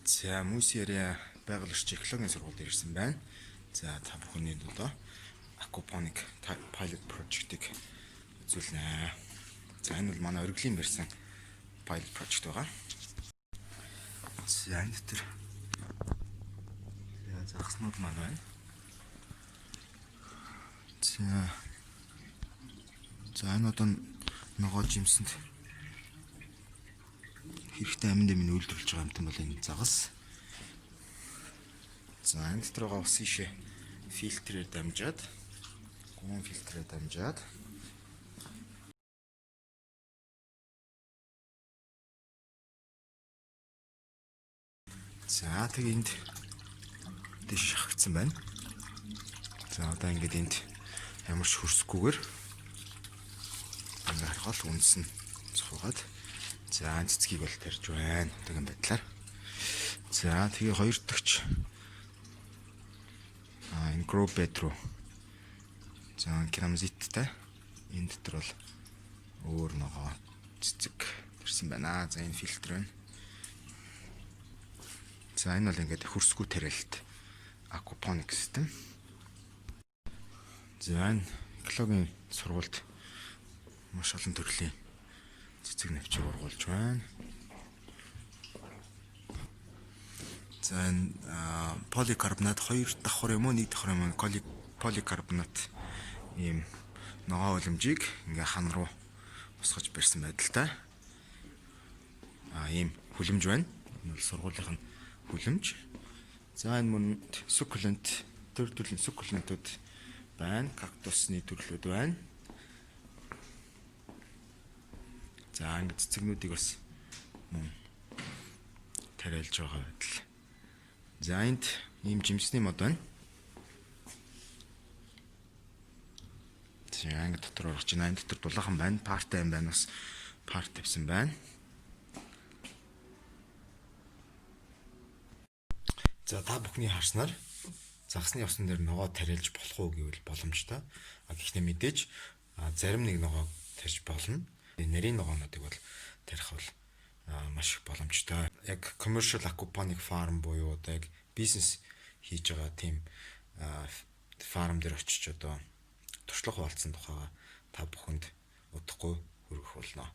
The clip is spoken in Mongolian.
За мөс яриа байгаль орчин экологийн сургуульд ирсэн байна. За та бүхний одоо aquaponic pilot project-ыг үзүүлнэ. За энэ бол манай оргилын барьсан pilot project байгаа. За энэ дээр загснууд маань байна. За энэ одоо ногоо жимсэнд хэрэгтэй амин дэмий үйлдвэрлэж байгаа юм бол энэ загас. За энэ дотор байгаа ус ишээ фильтрээр дамжаад гүн фильтрээр дамжаад за тэг энд дэш шахагдсан байна. За одоо ингээд энд ямар ч хөрсгүйгээр ингээд харахад үндэс нь цухаад за цэцгийг бол тарьж байна. Тэгэн байдлаар. За тэгээ хоёр дахьч энэ grow bed руу за керамзиттай энэ дотор бол өөр ногоо цэцэг тарьсан байна. За энэ фильтр байна. За энэ бол ингээд хөрсгүй тарилт aquaponic систем. За энэ экологийн сургуульд маш олон төрлийн цэцэг навчиг ургуулж байна. За энэ поликарбонат 2 давхар юм уу 1 давхар юм поликарбонат ийм ногоо уламжийг ингээ хан руу босгож барьсан байдалтай. Ийм хүлэмж байна. Энэ бол сургуулийн хүлэмж. За энэ мөн суккулент төрлийн суккулентууд байна. Кактусны төрлүүд байна. За ингэ цэцэгнүүдийг бас мөн тариалж байгаа байдал. За энд ийм жимсний мод байна. За ингэ дотор орж байна. Энэ дотор дулаахан байна. Парт айн байна. Бас парт тавьсан байна. За та бүхний харснаар загсны явсан дээр ногоо тариалж болох уу гэвэл боломжтой. Гэхдээ мэдээж зарим нэг ногоо тарьж болно. Нарийн ногоонуудыг бол тарих бол маш их боломжтой. Яг commercial aquaponic farm буюу одоо яг бизнес хийж байгаа тийм фарм дээр очиж одоо туршлага хуваалцсан тухайга та бүхэнд удахгүй хүргэх болно.